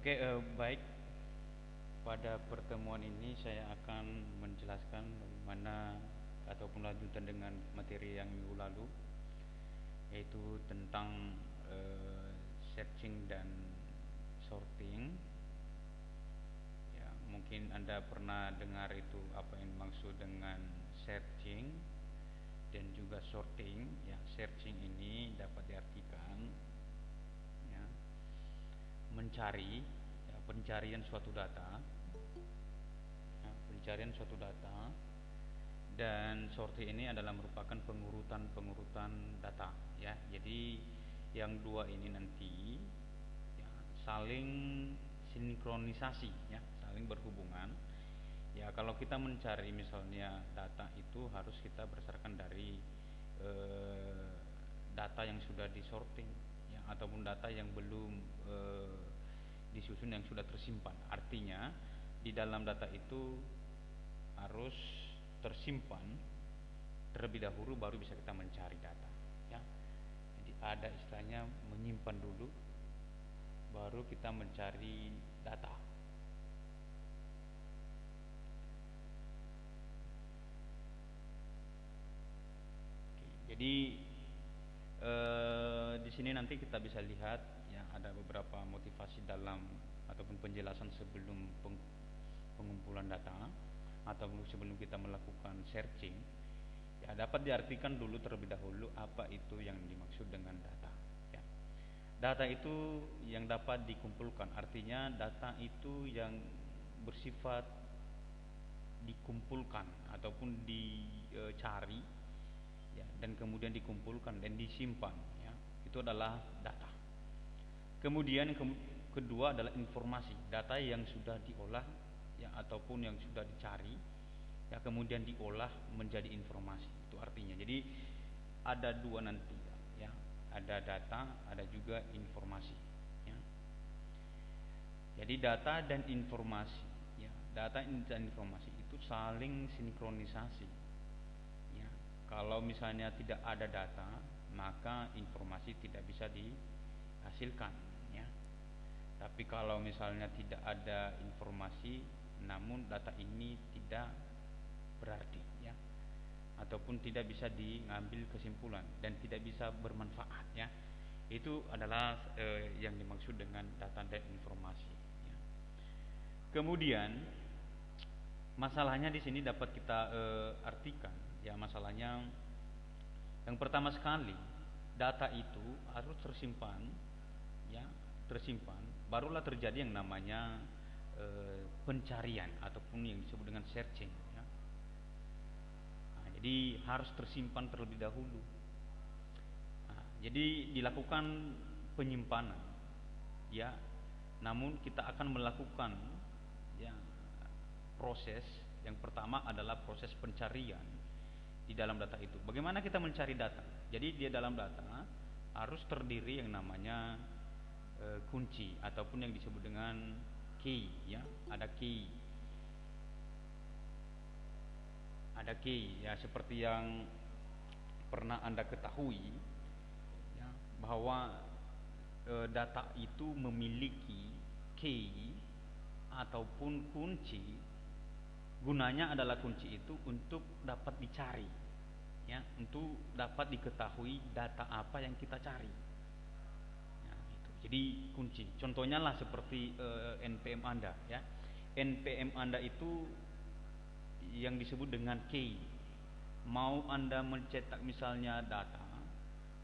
Oke, baik. Pada pertemuan ini saya akan menjelaskan bagaimana ataupun lanjutan dengan materi yang minggu lalu, yaitu tentang searching dan sorting. Ya, mungkin Anda pernah dengar itu apa yang dimaksud dengan searching dan juga sorting. Ya, searching ini dapat diartikan ya, mencari, ya, pencarian suatu data, ya, pencarian suatu data, dan sorting ini adalah merupakan pengurutan data, ya. Jadi yang dua ini nanti ya, saling sinkronisasi, ya, saling berhubungan. Ya, kalau kita mencari misalnya data itu harus kita berdasarkan dari data yang sudah disorting, ya, ataupun data yang belum disusun, yang sudah tersimpan. Artinya di dalam data itu harus tersimpan terlebih dahulu, baru bisa kita mencari data, ya. Jadi ada istilahnya menyimpan dulu, baru kita mencari data. Oke, jadi di sini nanti kita bisa lihat ya, ada beberapa motivasi dalam ataupun penjelasan sebelum pengumpulan data atau sebelum kita melakukan searching. Ya, dapat diartikan dulu terlebih dahulu apa itu yang dimaksud dengan data, ya. Data itu yang dapat dikumpulkan, artinya data itu yang bersifat dikumpulkan ataupun dicari, ya, dan kemudian dikumpulkan dan disimpan, ya. Itu adalah data. Kemudian yang kedua adalah informasi, data yang sudah diolah, ya, ataupun yang sudah dicari, ya, kemudian diolah menjadi informasi. Itu artinya, jadi ada dua nanti, ya, ada data, ada juga informasi, ya. Jadi data dan informasi, ya, data dan informasi itu saling sinkronisasi, ya. Kalau misalnya tidak ada data, maka informasi tidak bisa dihasilkan, ya. Tapi kalau misalnya tidak ada informasi namun data ini tidak berarti, ya, ataupun tidak bisa diambil kesimpulan dan tidak bisa bermanfaat, ya. Itu adalah yang dimaksud dengan data dan informasi, ya. Kemudian masalahnya di sini dapat kita artikan, ya. Masalahnya yang pertama sekali, data itu harus tersimpan, ya, tersimpan, barulah terjadi yang namanya pencarian ataupun yang disebut dengan searching, ya. Nah, jadi harus tersimpan terlebih dahulu. Nah, jadi dilakukan penyimpanan, ya, namun kita akan melakukan, ya, proses yang pertama adalah proses pencarian di dalam data itu. Bagaimana kita mencari data? Jadi di dalam data harus terdiri yang namanya kunci ataupun yang disebut dengan key, ya. Ada key, ya, seperti yang pernah Anda ketahui, ya, bahwa data itu memiliki key ataupun kunci. Gunanya adalah kunci itu untuk dapat dicari, ya, untuk dapat diketahui data apa yang kita cari. Ya, itu. Jadi kunci. Contohnya lah seperti NPM Anda, ya. NPM Anda itu yang disebut dengan key. Mau Anda mencetak misalnya data,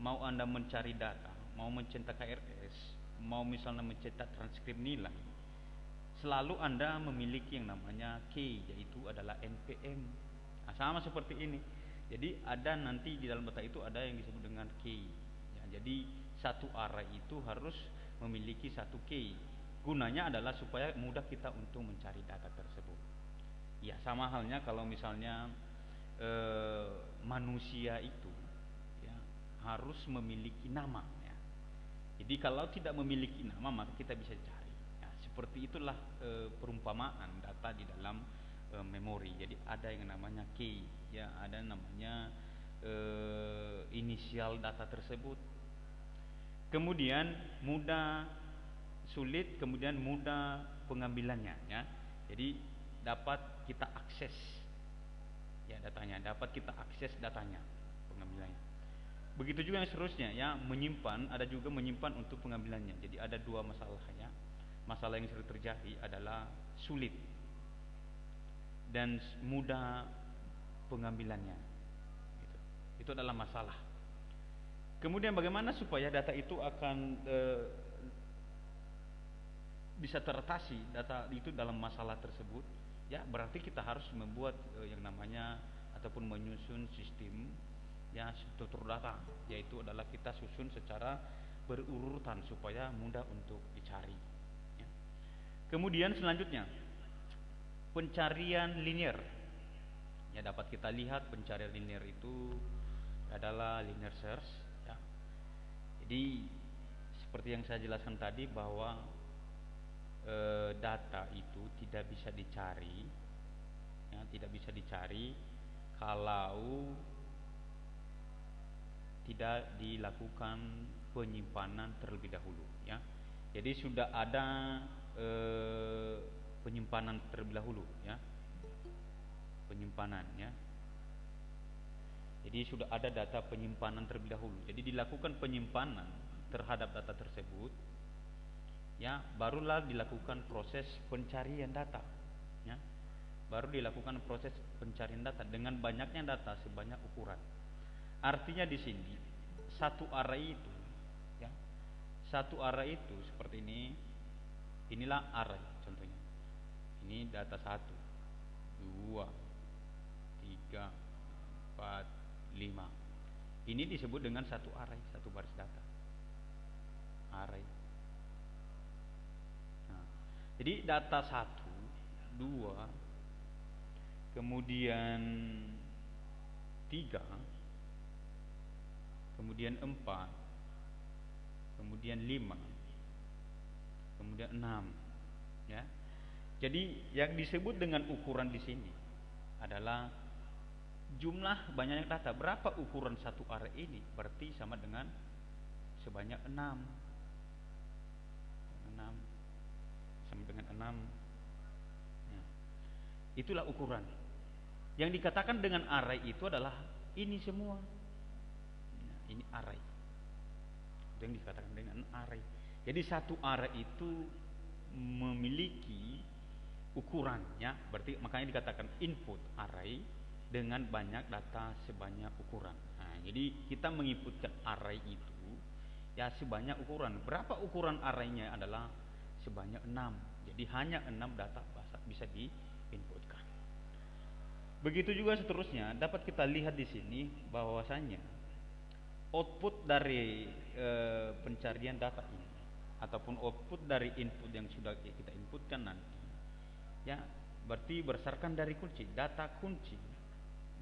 mau Anda mencari data, mau mencetak KRS, mau misalnya mencetak transkrip nilai, selalu Anda memiliki yang namanya key, yaitu adalah NPM. Nah, sama seperti ini. Jadi ada nanti di dalam data itu ada yang disebut dengan key, ya. Jadi satu array itu harus memiliki satu key. Gunanya adalah supaya mudah kita untuk mencari data tersebut. Ya, sama halnya kalau misalnya manusia itu, ya, harus memiliki nama, ya. Jadi kalau tidak memiliki nama maka kita bisa cari. Seperti itulah perumpamaan data di dalam memori. Jadi ada yang namanya key, ya, ada namanya inisial data tersebut. Kemudian mudah sulit kemudian mudah pengambilannya, ya. Jadi dapat kita akses ya datanya, dapat kita akses datanya, pengambilannya. Begitu juga yang seterusnya, ya, menyimpan, ada juga menyimpan untuk pengambilannya. Jadi ada dua masalah, ya. Masalah yang sering terjadi adalah sulit dan mudah pengambilannya. Gitu. Itu adalah masalah. Kemudian bagaimana supaya data itu akan bisa teratasi data itu dalam masalah tersebut? Ya, berarti kita harus membuat yang namanya ataupun menyusun sistem, ya, struktur data, yaitu adalah kita susun secara berurutan supaya mudah untuk dicari, ya. Kemudian selanjutnya pencarian linear, ya, dapat kita lihat pencarian linear itu adalah linear search, ya. Jadi seperti yang saya jelaskan tadi bahwa data itu tidak bisa dicari, ya, tidak bisa dicari kalau tidak dilakukan penyimpanan terlebih dahulu, ya. Jadi sudah ada penyimpanan terlebih dahulu, ya, penyimpanan, ya. Jadi sudah ada data penyimpanan terlebih dahulu. Jadi dilakukan penyimpanan terhadap data tersebut, ya, barulah dilakukan proses pencarian data, ya. Baru dilakukan proses pencarian data dengan banyaknya data sebanyak ukuran. Artinya di sini satu array itu, ya, satu array itu seperti ini. Inilah array contohnya. Ini data 1, 2, 3, 4, 5. Ini disebut dengan satu array, satu baris data. Array. Nah, jadi data 1, 2, kemudian 3, kemudian 4, kemudian 5, kemudian 6, ya. Jadi yang disebut dengan ukuran di sini adalah jumlah banyaknya data. Berapa ukuran satu array ini? Berarti sama dengan sebanyak 6. 6 sama dengan 6. Ya. Itulah ukuran. Yang dikatakan dengan array itu adalah ini semua. Nah, ini array. Itu yang dikatakan dengan array. Jadi satu array itu memiliki ukurannya, berarti makanya dikatakan input array dengan banyak data sebanyak ukuran. Nah, jadi kita menginputkan array itu, ya, sebanyak ukuran. Berapa ukuran arraynya adalah sebanyak 6. Jadi hanya 6 data bisa diinputkan. Begitu juga seterusnya, dapat kita lihat di sini bahwasanya output dari pencarian data ini ataupun output dari input yang sudah kita inputkan nanti, ya, berarti berdasarkan dari kunci, data kunci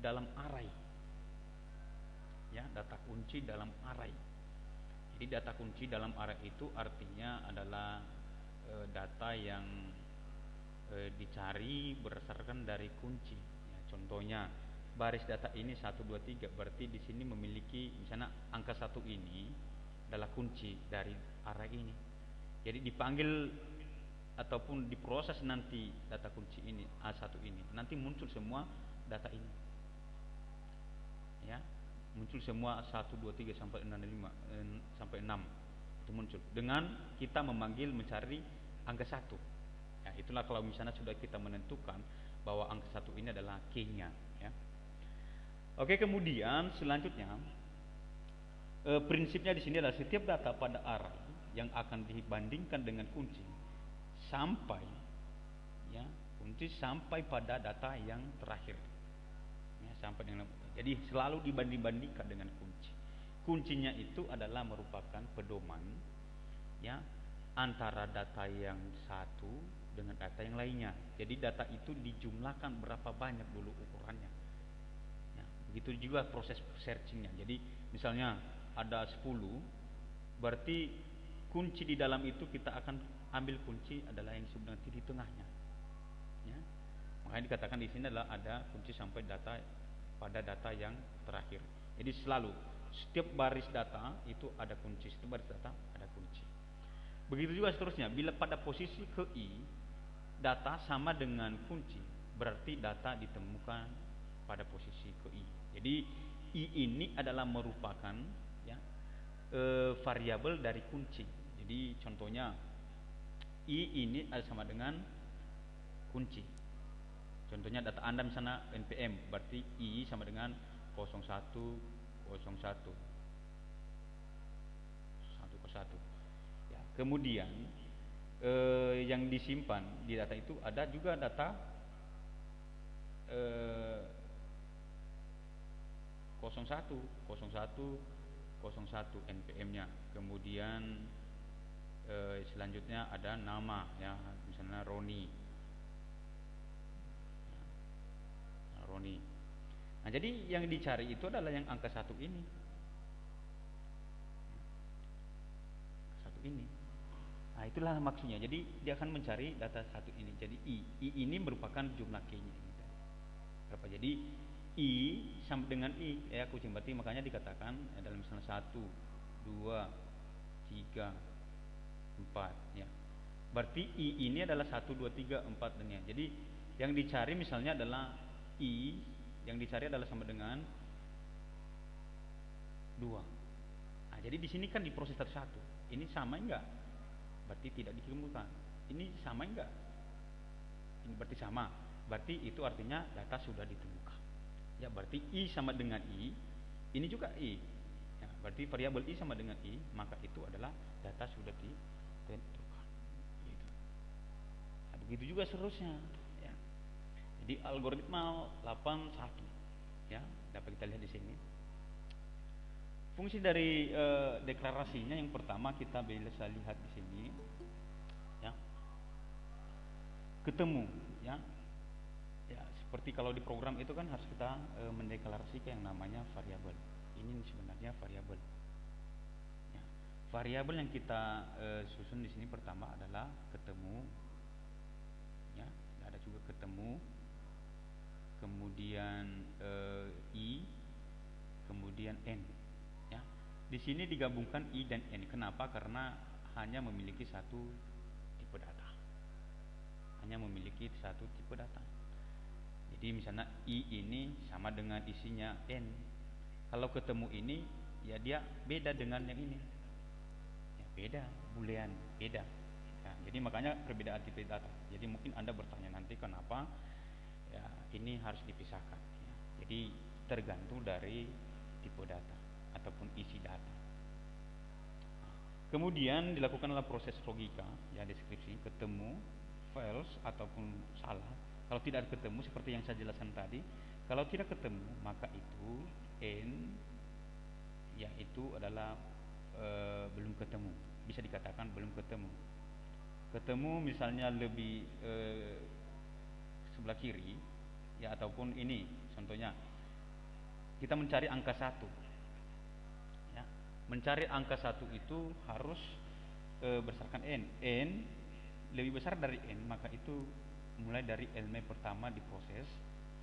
dalam array, ya, data kunci dalam array. Jadi data kunci dalam array itu artinya adalah data yang dicari berdasarkan dari kunci, ya. Contohnya baris data ini 1, 2, 3, berarti di sini memiliki misalnya angka 1 ini adalah kunci dari array ini. Jadi dipanggil ataupun diproses nanti data kunci ini A1 ini, nanti muncul semua data ini, ya, muncul semua 1, 2, 3 sampai 6, sampai 6 itu muncul dengan kita memanggil mencari angka 1. Ya, itulah kalau misalnya sudah kita menentukan bahwa angka 1 ini adalah key-nya, ya. Oke, kemudian selanjutnya prinsipnya di sini adalah setiap data pada array yang akan dibandingkan dengan kunci sampai, ya, kunci sampai pada data yang terakhir, ya, sampai dengan, jadi selalu dibanding-bandingkan dengan kunci. Kuncinya itu adalah merupakan pedoman, ya, antara data yang satu dengan data yang lainnya. Jadi data itu dijumlahkan berapa banyak dulu ukurannya, ya. Begitu juga proses searchingnya. Jadi misalnya ada 10, berarti kunci di dalam itu kita akan ambil kunci adalah yang disebut dengan titik tengahnya, ya. Makanya dikatakan di sini adalah ada kunci sampai data pada data yang terakhir. Jadi selalu setiap baris data itu ada kunci, setiap baris data ada kunci. Begitu juga seterusnya. Bila pada posisi ke I data sama dengan kunci, berarti data ditemukan pada posisi ke I. Jadi I ini adalah merupakan ya, variabel dari kunci. Jadi contohnya I ini sama dengan kunci. Contohnya data Anda misalnya NPM, berarti I sama dengan 0101 101. Ya, kemudian yang disimpan di data itu ada juga data 01 NPM-nya. Kemudian selanjutnya ada nama ya, misalnya Roni. Roni. Nah, jadi yang dicari itu adalah yang angka 1 ini. Satu ini. Nah, itulah maksudnya. Jadi dia akan mencari data 1 ini. Jadi I ini merupakan jumlah key-nya ini. Berapa? Jadi I sama dengan I ya, kucing berarti makanya dikatakan ya, dalam misalnya 1 2 3 4 ya. Berarti I ini adalah 1 2 3 4 dan ya. Jadi yang dicari misalnya adalah I yang dicari adalah sama dengan 2. Nah, jadi di sini kan diproses satu-satu. Ini sama enggak? Berarti tidak ditemukan. Ini sama enggak? Ini berarti sama. Berarti itu artinya data sudah ditemukan. Ya, berarti I sama dengan I. Ini juga I. Ya, berarti variabel I sama dengan I, maka itu adalah data sudah ditentukan. Gitu. Nah, begitu juga seterusnya. Jadi algoritma 81 ya, dapat kita lihat di sini. Fungsi dari deklarasinya yang pertama kita bisa lihat di sini ya. Ketemu ya. Ya, seperti kalau di program itu kan harus kita mendeklarasikan yang namanya variabel. Ini sebenarnya variabel. Ya. Variabel yang kita susun di sini pertama adalah ketemu ya, ada juga ketemu. Kemudian I, kemudian N. Ya, di sini digabungkan I dan N. Kenapa? Karena hanya memiliki satu tipe data. Hanya memiliki satu tipe data. Jadi misalnya I ini sama dengan isinya N. Kalau ketemu ini, ya dia beda dengan yang ini. Ya, beda, boolean, beda. Ya, jadi makanya perbedaan tipe data. Jadi mungkin Anda bertanya nanti kenapa? Ya, ini harus dipisahkan ya. Jadi tergantung dari tipe data ataupun isi data. Kemudian dilakukanlah proses logika ya, deskripsi, ketemu false ataupun salah. Kalau tidak ketemu seperti yang saya jelaskan tadi, kalau tidak ketemu maka itu N yaitu adalah belum ketemu. Bisa dikatakan belum ketemu. Ketemu misalnya lebih sebelah kiri ya, ataupun ini contohnya kita mencari angka 1 ya. Mencari angka 1 itu harus berdasarkan N lebih besar dari N, maka itu mulai dari elemen pertama diproses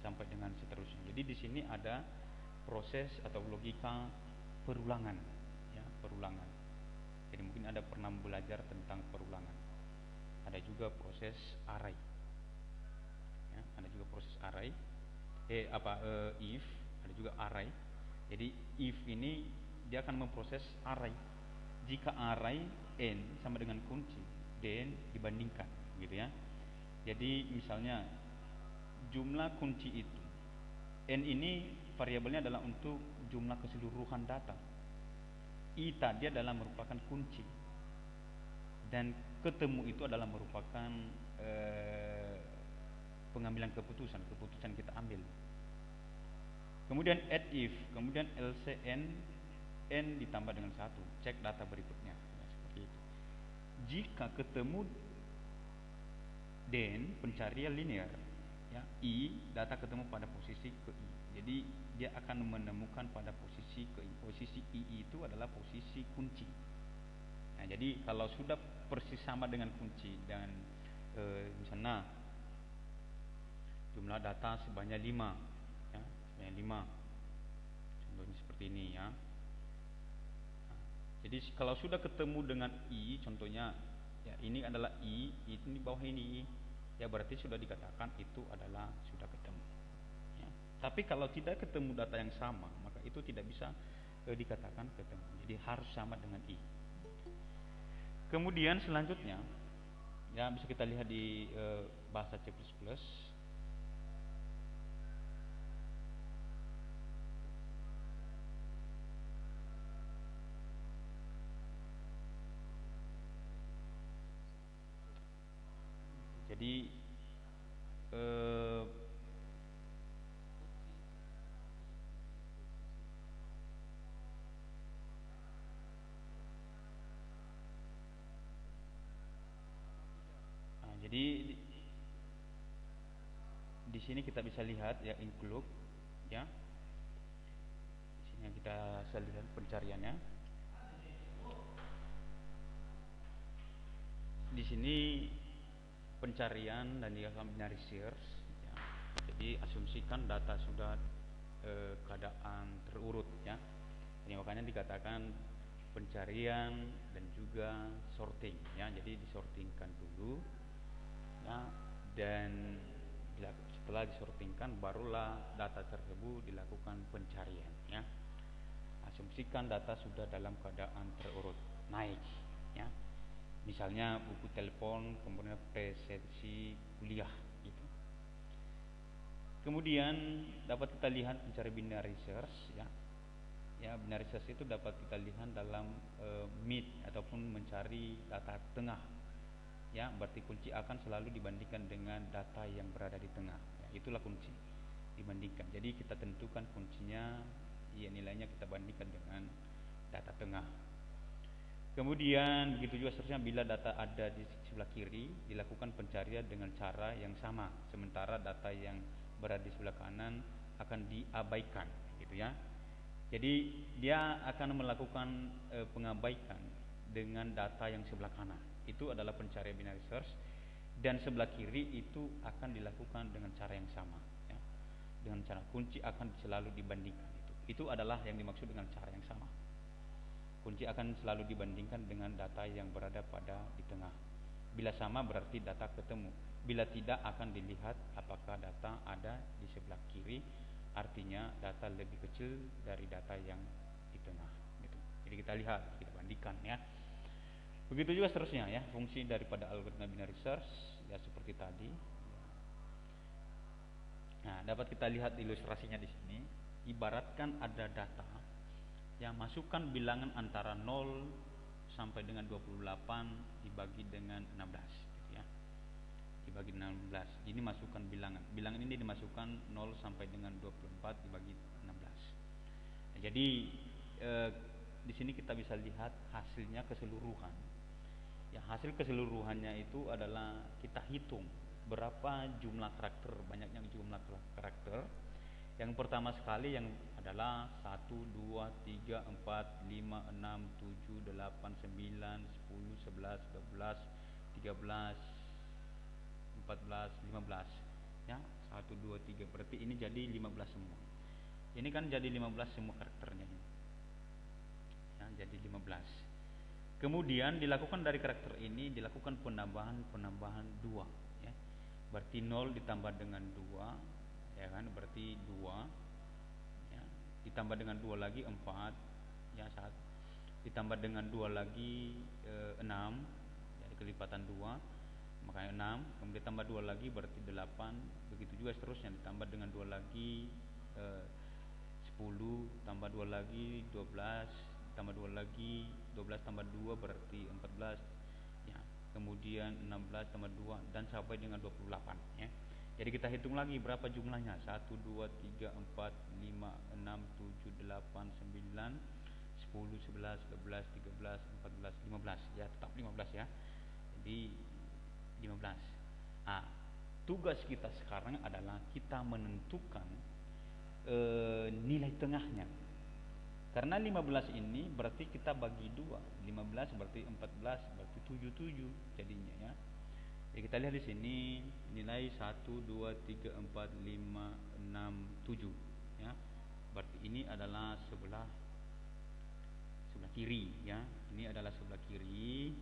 sampai dengan seterusnya. Jadi di sini ada proses atau logika perulangan ya, perulangan. Jadi mungkin Anda pernah belajar tentang perulangan. Ada juga proses array. Ada juga proses array if, ada juga array. Jadi if ini dia akan memproses array. Jika array N sama dengan kunci, then dibandingkan gitu ya. Jadi misalnya jumlah kunci itu N ini variabelnya adalah untuk jumlah keseluruhan data. I tadi adalah merupakan kunci. Dan ketemu itu adalah merupakan pengambilan keputusan kita ambil. Kemudian add if, kemudian LCN N ditambah dengan 1, cek data berikutnya. Ya, seperti itu. Jika ketemu then pencarian linear ya, I data ketemu pada posisi ke I. Jadi dia akan menemukan pada posisi ke I. Posisi I itu adalah posisi kunci. Nah, jadi kalau sudah persis sama dengan kunci dan misalnya jumlah data sebanyak 5 ya, sebanyak 5 contohnya seperti ini ya. Nah, jadi kalau sudah ketemu dengan I, contohnya Ya, ini adalah I, ini bawah ini I. Ya, berarti sudah dikatakan itu adalah sudah ketemu. Ya. Tapi kalau tidak ketemu data yang sama, maka itu tidak bisa dikatakan ketemu. Jadi harus sama dengan I. Kemudian selanjutnya, ya bisa kita lihat di bahasa C++. Jadi jadi di sini kita bisa lihat ya include, ya. Di sini kita bisa lihat pencariannya. Di sini pencarian dan juga binary search. Ya. Jadi asumsikan data sudah keadaan terurut, ya. Jadi makanya dikatakan pencarian dan juga sorting, ya. Jadi disortingkan dulu, ya, dan setelah disortingkan barulah data tersebut dilakukan pencarian, ya. Asumsikan data sudah dalam keadaan terurut naik, ya. Misalnya buku telepon, kemudian presensi kuliah gitu. Kemudian dapat kita lihat mencari binary search, ya. Ya, binary search itu dapat kita lihat dalam mid ataupun mencari data tengah. Ya, berarti kunci akan selalu dibandingkan dengan data yang berada di tengah. Ya, itulah kunci dibandingkan. Jadi kita tentukan kuncinya, ya nilainya kita bandingkan dengan data tengah. Kemudian begitu juga seterusnya, bila data ada di sebelah kiri dilakukan pencarian dengan cara yang sama, sementara data yang berada di sebelah kanan akan diabaikan, gitu ya. Jadi dia akan melakukan pengabaikan dengan data yang sebelah kanan. Itu adalah pencarian binary search, dan sebelah kiri itu akan dilakukan dengan cara yang sama, ya. Dengan cara kunci akan selalu dibandingkan. Itu adalah yang dimaksud dengan cara yang sama. Kunci akan selalu dibandingkan dengan data yang berada pada di tengah. Bila sama berarti data ketemu. Bila tidak akan dilihat apakah data ada di sebelah kiri, artinya data lebih kecil dari data yang di tengah. Gitu. Jadi kita lihat, kita bandingkan, ya. Begitu juga seterusnya, ya, fungsi daripada algoritma binary search, ya seperti tadi. Nah, dapat kita lihat ilustrasinya di sini. Ibaratkan ada data, ya, masukkan bilangan antara 0 sampai dengan 28 dibagi dengan 16, gitu ya. Dibagi 16. Ini masukkan bilangan. Bilangan ini dimasukkan 0 sampai dengan 24 dibagi 16. Nah, jadi di sini kita bisa lihat hasilnya keseluruhan. Ya, hasil keseluruhannya itu adalah kita hitung berapa jumlah karakter, banyaknya jumlah karakter. Yang pertama sekali yang adalah 1, 2, 3, 4, 5, 6, 7, 8, 9, 10, 11, 12, 13, 14, 15. Ya, 1, 2, 3. Berarti ini jadi 15 semua. Ini kan jadi 15 semua karakternya ini. Ya, jadi 15. Kemudian dilakukan dari karakter ini dilakukan penambahan 2, ya. Berarti 0 ditambah dengan 2, ya kan, berarti 2, ya. Ditambah dengan 2 lagi 4, ya, 1. Ditambah dengan 2 lagi 6, jadi kelipatan 2, makanya 6. Kemudian ditambah 2 lagi berarti 8. Begitu juga seterusnya, ditambah dengan 2 lagi 10, tambah 2 lagi 12, tambah 2 lagi 12 tambah 2 berarti 14, ya. Kemudian 16 tambah 2 dan sampai dengan 28, ya. Jadi kita hitung lagi berapa jumlahnya. 1, 2, 3, 4, 5, 6, 7, 8, 9, 10, 11, 12, 13, 14, 15, ya, tetap 15, ya. Jadi 15. Nah, tugas kita sekarang adalah kita menentukan nilai tengahnya. Karena 15 ini berarti kita bagi 2. 15 berarti 14 berarti 77 jadinya, ya. Jadi kita lihat di sini nilai 1, 2, 3, 4, 5, 6, 7, ya. Berarti ini adalah sebelah kiri, ya. Ini adalah sebelah kiri.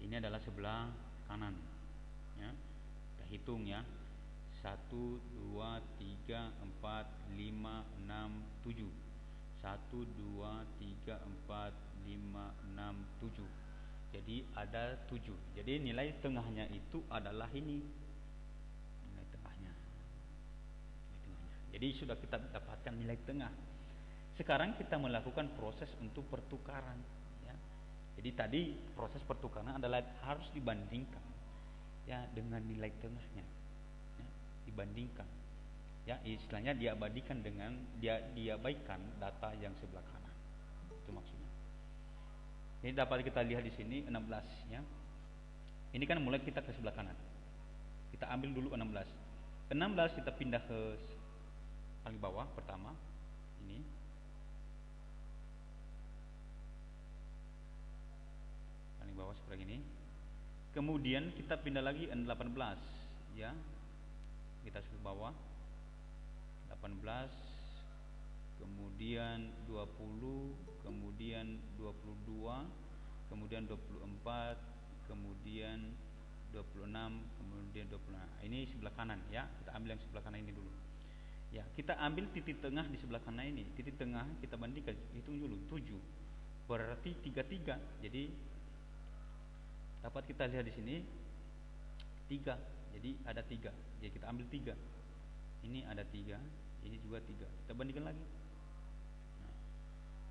Ini adalah sebelah kanan. Ya, kita hitung ya. 1, 2, 3, 4, 5, 6, 7. 1, 2, 3, 4, 5, 6, 7. Jadi ada 7. Jadi nilai tengahnya itu adalah ini. Nilai tengahnya. Jadi sudah kita dapatkan nilai tengah. Sekarang kita melakukan proses untuk pertukaran. Ya. Jadi tadi proses pertukaran adalah harus dibandingkan ya dengan nilai tengahnya. Ya, dibandingkan. Ya, istilahnya diabadikan dengan diabaikan data yang sebelah kanan. Itu maksudnya. Ini dapat kita lihat di sini 16 ya. Ini kan mulai kita ke sebelah kanan. Kita ambil dulu 16. 16 kita pindah ke paling bawah pertama ini. Paling bawah seperti ini. Kemudian kita pindah lagi 18 ya. Kita ke bawah 18, kemudian 20, kemudian 22, kemudian 24, kemudian 26, kemudian 26. Ini sebelah kanan ya. Kita ambil yang sebelah kanan ini dulu. Ya, kita ambil titik tengah di sebelah kanan ini. Titik tengah kita bandingkan, hitung dulu 7. Berarti 33. Jadi dapat kita lihat di sini 3. Jadi ada 3. Jadi kita ambil 3. Ini ada 3, ini juga 3. Kita bandingkan lagi. Nah,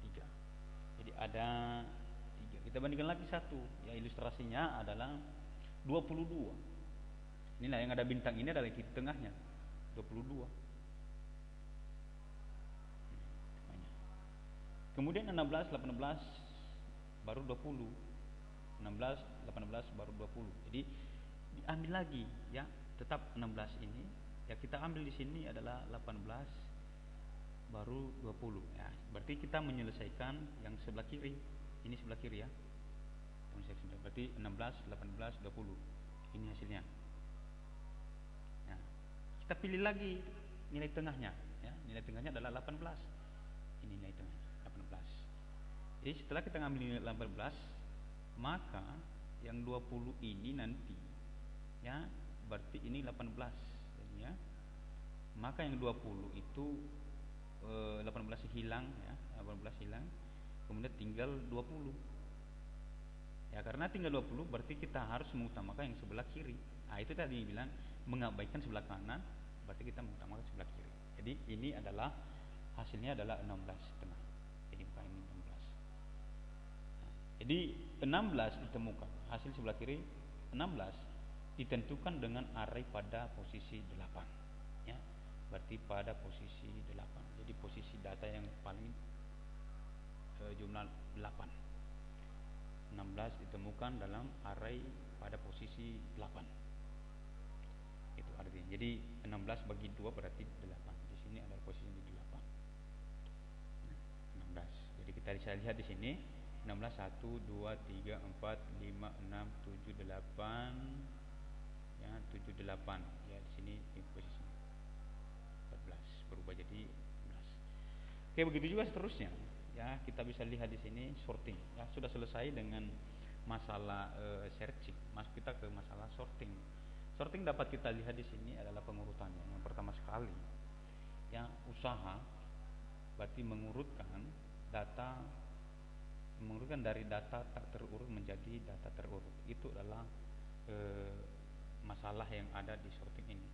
3. Jadi ada 3. Kita bandingkan lagi 1. Ya, ilustrasinya adalah 22. Inilah yang ada bintang ini adalah titik tengahnya. 22. Kemudian 16, 18 baru 20. 16, 18 baru 20. Jadi diambil lagi ya, tetap 16 ini. Ya kita ambil di sini adalah 18 baru 20 ya. Berarti kita menyelesaikan yang sebelah kiri. Ini sebelah kiri ya. Berarti 16, 18, 20. Ini hasilnya. Ya. Kita pilih lagi nilai tengahnya ya. Nilai tengahnya adalah 18. Ini nilai tengahnya 18. Jadi setelah kita ngambil nilai 18, maka yang 20 ini nanti ya, berarti ini 18 ya. Maka yang 20 itu 18 hilang ya, 18 hilang. Kemudian tinggal 20. Ya, karena tinggal 20 berarti kita harus mengutamakan yang sebelah kiri. Nah, itu tadi bilang mengabaikan sebelah kanan, berarti kita mengutamakan sebelah kiri. Jadi ini adalah hasilnya adalah 16 setengah. Jadi bukan ini 16. Nah, jadi 16 ditemukan. Hasil sebelah kiri 16 ditentukan dengan array pada posisi 8 ya. Berarti pada posisi 8. Jadi posisi data yang paling jumlah 8. 16 ditemukan dalam array pada posisi 8. Itu artinya. Jadi 16 bagi 2 berarti 8. Di sini ada posisi 8. Nah, 16. Jadi kita bisa lihat di sini 16 1 2 3 4 5 6 7 8 ya, 7 8 ya. Di sini di posisi 14 berubah jadi 16. Oke, begitu juga seterusnya. Ya, kita bisa lihat di sini sorting. Ya, sudah selesai dengan masalah searching. Masuk kita ke masalah sorting. Sorting dapat kita lihat di sini adalah pengurutannya. Yang pertama sekali, ya, usaha berarti mengurutkan data, mengurutkan dari data tak terurut menjadi data terurut. Itu adalah masalah yang ada di sorting ini.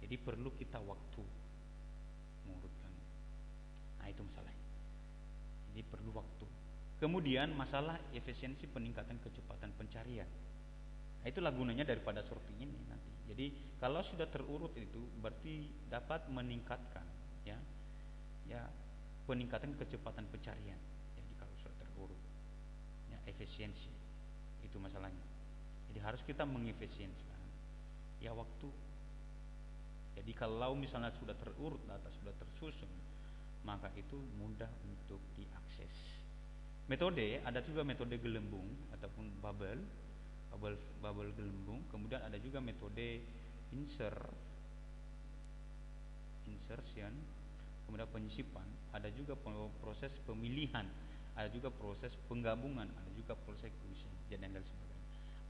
Jadi perlu kita waktu mengurutkan. Nah, itu masalahnya. Jadi perlu waktu. Kemudian masalah efisiensi peningkatan kecepatan pencarian. Nah, itulah gunanya daripada sorting ini nanti. Jadi kalau sudah terurut itu berarti dapat meningkatkan ya peningkatan kecepatan pencarian. Jadi kalau sudah terurut ya, efisiensi itu masalahnya. Jadi harus kita mengefisiensikan ya waktu. Jadi kalau misalnya sudah terurut, data sudah tersusun, maka itu mudah untuk diakses. Metode, ada juga metode gelembung ataupun bubble gelembung. Kemudian ada juga metode insertion, kemudian penyisipan. Ada juga proses pemilihan, ada juga proses penggabungan, ada juga proses fusion dan lain sebagainya.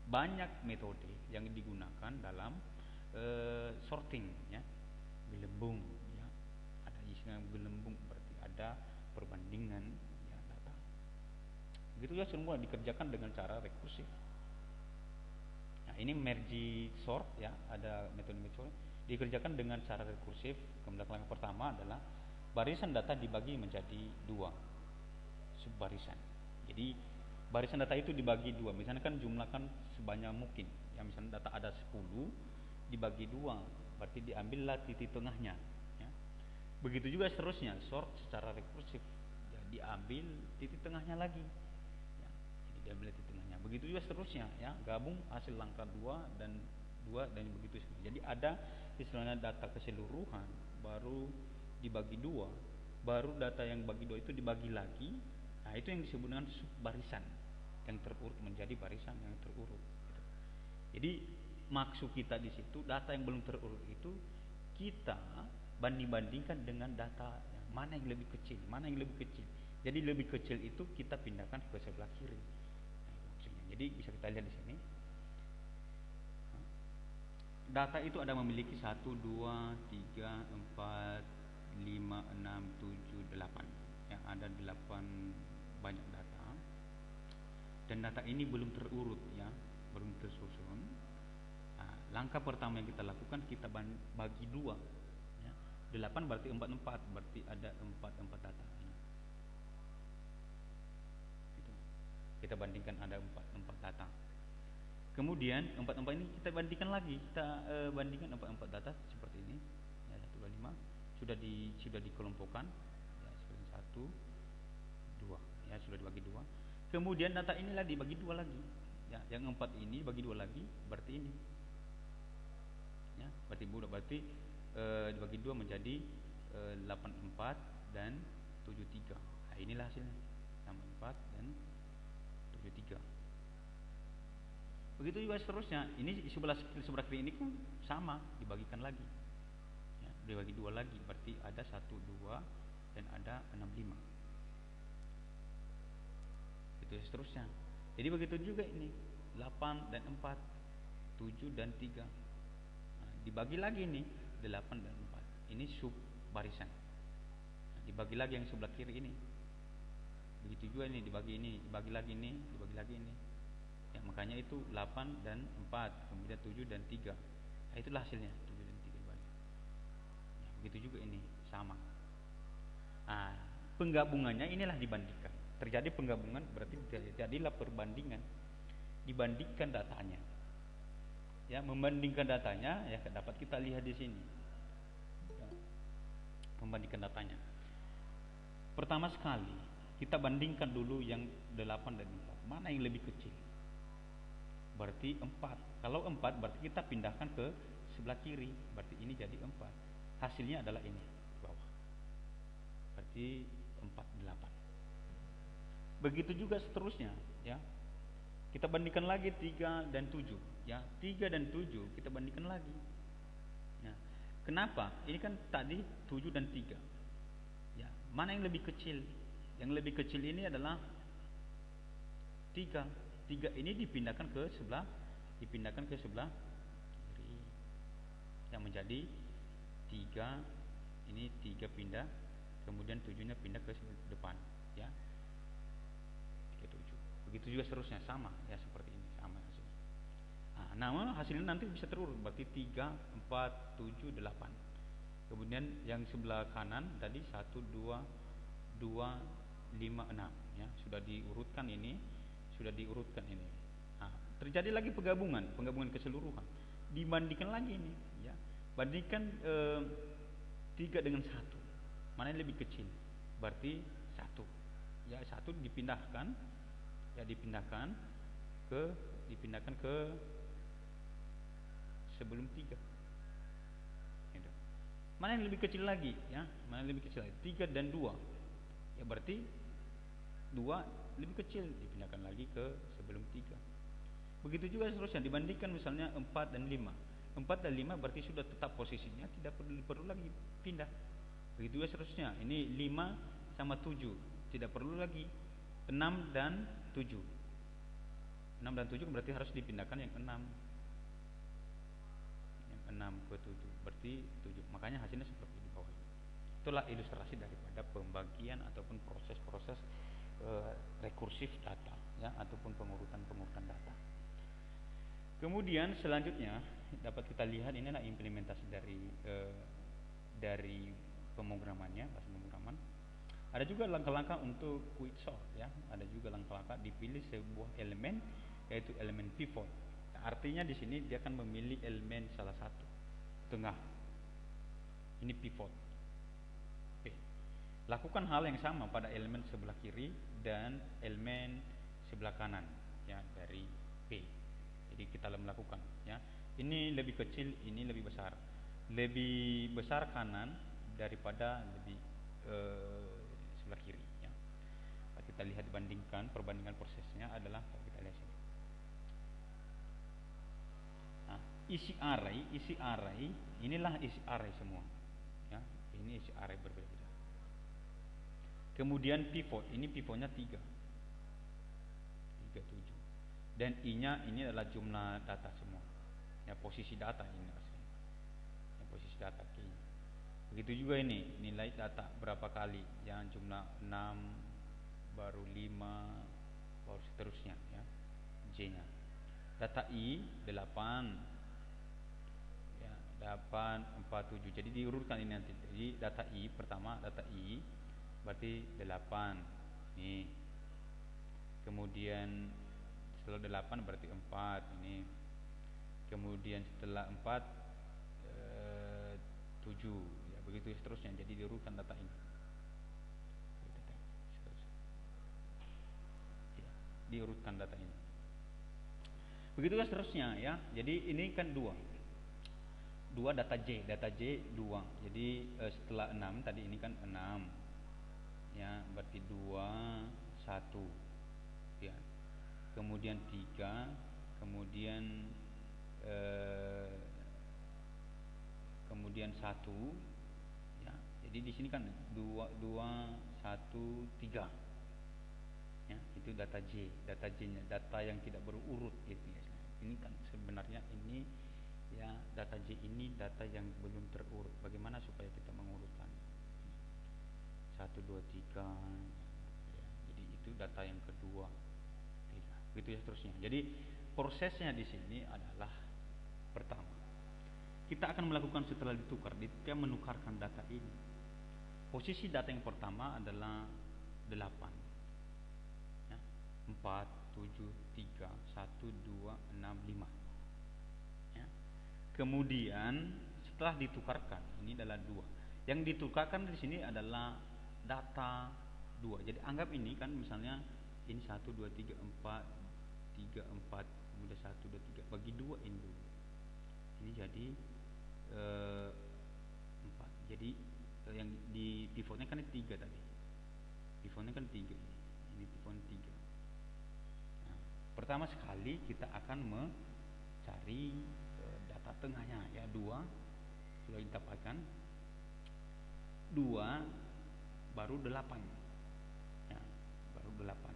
banyak metode yang digunakan dalam sorting, ya, gelembung, ya. Ada istilah gelembung, berarti ada perbandingan, ya, data. Begitu ya, semua dikerjakan dengan cara rekursif. Nah, ini merge sort, ya, ada metode dikerjakan dengan cara rekursif. Kemudian langkah pertama adalah barisan data dibagi menjadi 2 subbarisan. Jadi barisan data itu dibagi 2. Misalnya kan jumlahkan sebanyak mungkin. Ya, misalnya data ada 10 dibagi 2, berarti diambillah titik tengahnya, ya. Begitu juga seterusnya, sort secara rekursif, ya, diambil titik tengahnya lagi, ya. Jadi diambil titik tengahnya. Begitu juga seterusnya, ya, gabung hasil langkah 2 dan begitu. Jadi ada istilahnya data keseluruhan baru dibagi 2, baru data yang bagi 2 itu dibagi lagi. Nah, itu yang disebut dengan subbarisan yang terurut menjadi barisan yang terurut, gitu. Jadi maksud kita di situ, data yang belum terurut itu kita banding-bandingkan dengan data yang mana yang lebih kecil, mana yang lebih kecil. Jadi lebih kecil itu kita pindahkan ke sebelah kiri. Nah, itu maksudnya. Jadi bisa kita lihat di sini. Data itu ada memiliki 1, 2, 3, 4, 5, 6, 7, 8. Yang ada 8 banyak data. Dan data ini belum terurut, ya, belum tersusun. Nah, langkah pertama yang kita lakukan, kita bagi 2, ya. 8 berarti 4, berarti ada 4 data. Gitu. Kita bandingkan ada 4 data. Kemudian 4 ini kita bandingkan lagi, bandingkan 4 data seperti ini, ya, 1, 2, 5 sudah dikelompokkan, ya, seperti 1, 2, ya, sudah dibagi 2. Kemudian data inilah dibagi 2 lagi, ya, yang 4 ini dibagi 2 lagi, berarti ini, ya, berarti dibagi 2 menjadi 84 dan 73. Nah, inilah hasilnya, 84 dan 73. Begitu juga seterusnya. Ini sebelah kiri ini kan sama, dibagikan lagi, ya, dibagi 2 lagi, berarti ada 1, 2 dan ada 65. Itu seterusnya. Jadi begitu juga ini, 8 dan 4, 7 dan 3. Nah, dibagi lagi ini 8 dan 4. Ini sub barisan. Nah, dibagi lagi yang sebelah kiri ini. Begitu juga ini, dibagi lagi ini, dibagi lagi ini. Ya, makanya itu 8 dan 4, kemudian 7 dan 3. Nah, itulah hasilnya, 7 dan 3 dibagi. Ya, begitu juga ini, sama. Nah, penggabungannya inilah dibandingkan. Terjadi penggabungan berarti terjadilah perbandingan. Dibandingkan datanya. Ya, membandingkan datanya, ya, dapat kita lihat di sini. Ya, membandingkan datanya. Pertama sekali, kita bandingkan dulu yang 8 dan 4. Mana yang lebih kecil? Berarti 4. Kalau 4 berarti kita pindahkan ke sebelah kiri, berarti ini jadi 4. Hasilnya adalah ini, bawah. Berarti 4, 8. Begitu juga seterusnya, ya. Kita bandingkan lagi 3 dan 7, ya. 3 dan 7 kita bandingkan lagi. Ya. Kenapa? Ini kan tadi 7 dan 3. Ya, mana yang lebih kecil? Yang lebih kecil ini adalah 3. 3 ini dipindahkan ke sebelah kiri, yang menjadi 3. Ini 3 pindah, kemudian 7-nya pindah ke depan, ya, 37. Begitu juga seterusnya, sama, ya, seperti ini, sama hasilnya. Nah, namun hasilnya nanti bisa terurut, berarti 3, 4, 7, 8. Kemudian yang sebelah kanan tadi 1, 2, 5, 6, ya, sudah diurutkan ini. Nah, terjadi lagi penggabungan keseluruhan. Dibandingkan lagi ini, ya. Bandingkan 3 dengan 1. Mana yang lebih kecil? Berarti 1. Ya, 1 dipindahkan ke sebelum 3. Gitu. Mana yang lebih kecil lagi, ya? Mana yang lebih kecil lagi? 3 dan 2. Ya, berarti 2 lebih kecil, dipindahkan lagi ke sebelum 3. Begitu juga seterusnya, dibandingkan misalnya 4 dan 5. 4 dan 5 berarti sudah tetap posisinya, tidak perlu lagi pindah. Begitu juga seterusnya, ini 5 sama 7, tidak perlu lagi. 6 dan 7. 6 6 dan 7 berarti harus dipindahkan yang 6. Yang 6 ke 7 berarti 7. Makanya hasilnya seperti di bawah ini. Itulah ilustrasi daripada pembagian ataupun proses-proses rekursif data, ya, ataupun pengurutan data. Kemudian selanjutnya dapat kita lihat ini adalah implementasi dari pemrogramannya, bahasa pemrograman. Ada juga langkah-langkah untuk quick sort, ya. Ada juga langkah-langkah dipilih sebuah elemen, yaitu elemen pivot. Nah, artinya di sini dia akan memilih elemen salah satu tengah. Ini pivot. P. Lakukan hal yang sama pada elemen sebelah kiri dan elemen sebelah kanan, ya, dari P. Jadi kita melakukan, ya. Ini lebih kecil, ini lebih besar. Lebih besar kanan daripada lebih sebelah kiri, ya. Kita lihat perbandingan prosesnya adalah kita lihat sini. Nah, isi array inilah isi array semua, ya. Ini isi array berbeda-beda. Kemudian pivot, ini pivotnya 3, 7. Dan I-nya ini adalah jumlah data semua, ya, posisi data ini asli, ya, posisi data key. Begitu juga ini nilai data berapa kali, yang jumlah 6, baru 5, baru seterusnya, ya, J-nya. Data I 8, ya, 8, 4, 7. Jadi diurutkan ini nanti. Jadi data I pertama, data I berarti 8 ini. Kemudian setelah 8 berarti 4 ini. Kemudian setelah 4 7, ya, begitu seterusnya. Jadi diurutkan data ini. Ya, diurutkan data ini. Begitu seterusnya, ya. Jadi ini kan 2 data J 2. Jadi setelah 6 tadi ini kan 6, ya, berarti 2 1, ya. Kemudian 3, kemudian 1, ya. Jadi di sini kan 2 1 3, ya. Itu data J-nya, data yang tidak berurut gitu, ya. Ini kan sebenarnya ini, ya, data J ini data yang belum terurut. Bagaimana supaya kita mengurutkan 1 2 3, ya. Jadi itu data yang kedua, 3. Begitu ya seterusnya. Jadi prosesnya di sini adalah pertama, kita akan melakukan setelah ditukar, dia menukarkan data ini. Posisi data yang pertama adalah 8, ya, 4 7 3 1 2 6 5, ya. Kemudian setelah ditukarkan, ini adalah 2. Yang ditukarkan di sini adalah data 2. Jadi anggap ini kan misalnya ini 1 2 3 4 3 4, kemudian 1 2 3 bagi 2 ini dulu. Ini jadi 4. Jadi yang di pivotnya kan 3 tadi. Pivotnya kan 3 ini. Ini pivotnya 3. Nah, pertama sekali kita akan mencari data tengahnya, ya, 2 sudah didapatkan. 2 baru 8. Ya, baru 8.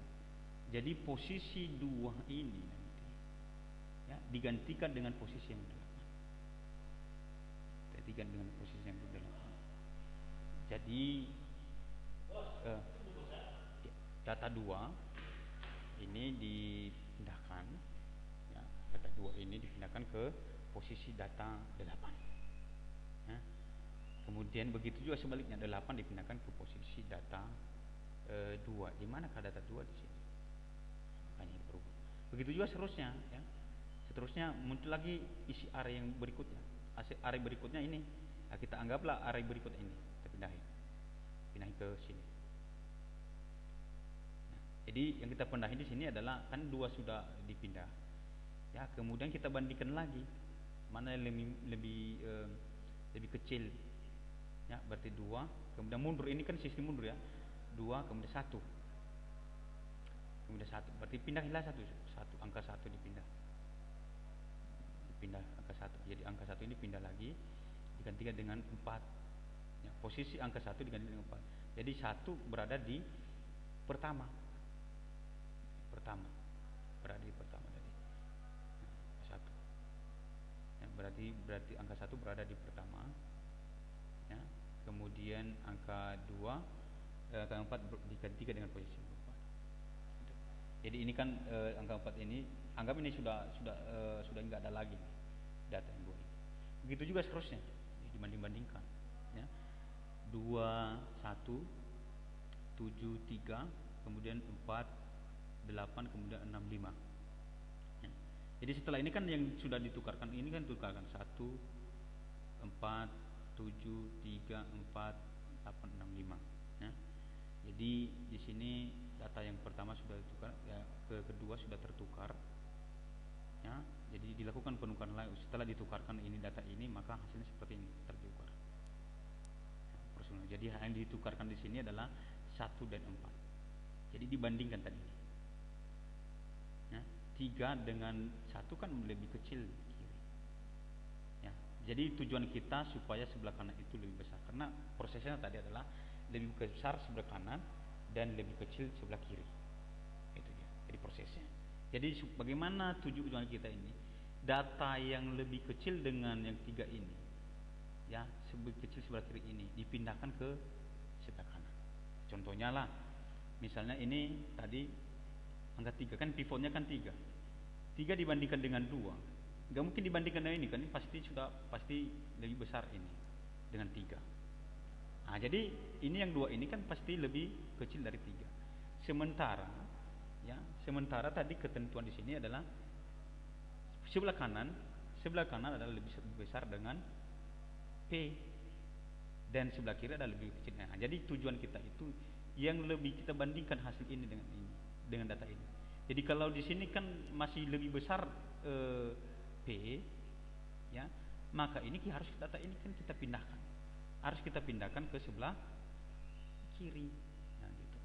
Jadi posisi 2 ini nanti, ya, digantikan dengan posisi yang 8. Digantikan dengan posisi yang 8. Jadi data 2 ini dipindahkan, ya, data 2 ini dipindahkan ke posisi data 8, ya. Kemudian begitu juga sebaliknya, 8 dipindahkan ke posisi data 2. Di manakah data 2 di sini? Makanya berubah. Begitu juga seterusnya, ya. Seterusnya muncul lagi isi array yang berikutnya. Array berikutnya ini, nah, kita anggaplah array berikut ini kita pindahin ke sini. Nah, jadi yang kita pindahin di sini adalah kan 2 sudah dipindah, ya. Kemudian kita bandingkan lagi mana yang lebih kecil, ya, berarti 2. Kemudian mundur, ini kan sistem mundur, ya. 2 kemudian 1, kemudian 1, berarti pindahilah 1, angka 1 dipindah angka 1. Jadi angka 1 ini pindah lagi, digantikan dengan 4, ya, posisi angka 1 diganti dengan 4. Jadi 1 berada di pertama berada di pertama tadi. berarti angka 1 berada di pertama, ya. Kemudian angka 2, angka 4 digantikan dengan posisi 4. Jadi ini kan angka 4 ini anggap ini sudah enggak ada lagi data yang 2 ini. Begitu juga seterusnya dibanding-bandingkan, ya. 2 1 7 3, kemudian 4 8, kemudian 6 5. Ya. Jadi setelah ini kan yang sudah ditukarkan ini kan tukarkan 1 4 7 3 4 8 6 5, ya. Jadi di sini data yang pertama sudah ditukar, ya, kedua sudah tertukar, ya. Jadi dilakukan penukaran lagi. Setelah ditukarkan ini data ini, maka hasilnya seperti ini tertukar. Ya, jadi yang ditukarkan di sini adalah 1 dan 4. Jadi dibandingkan tadi, ya, 3 dengan 1 kan lebih kecil kiri, ya. Jadi tujuan kita supaya sebelah kanan itu lebih besar, karena prosesnya tadi adalah lebih besar sebelah kanan dan lebih kecil sebelah kiri. Itu dia. Jadi prosesnya. Jadi bagaimana tujuan kita ini, data yang lebih kecil dengan yang 3 ini, ya, lebih kecil sebelah kiri ini dipindahkan ke sebelah kanan. Contohnya lah, misalnya ini tadi angka 3 kan pivotnya kan 3 dibandingkan dengan 2, nggak mungkin dibandingkan dengan ini kan, ini pasti lebih besar ini dengan 3. Nah, jadi ini yang 2 ini kan pasti lebih kecil dari 3. Sementara tadi ketentuan di sini adalah sebelah kanan adalah lebih besar dengan P, dan sebelah kiri adalah lebih kecil. Nah, jadi tujuan kita itu yang lebih kita bandingkan hasil ini dengan data ini. Jadi kalau di sini kan masih lebih besar P, ya, maka ini data ini kan kita pindahkan ke sebelah kiri. Nah, gitu.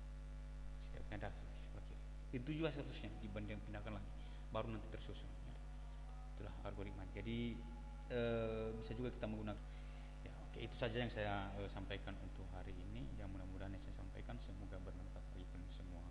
Sebelah kiri. Itu juga seterusnya dipindahkan lagi, baru nanti tersusun. Ya. Itulah algoritma. Jadi bisa juga kita menggunakan. Ya, oke, itu saja yang saya sampaikan untuk hari ini. Yang mudah-mudahan yang saya sampaikan semoga bermanfaat bagi kalian semua.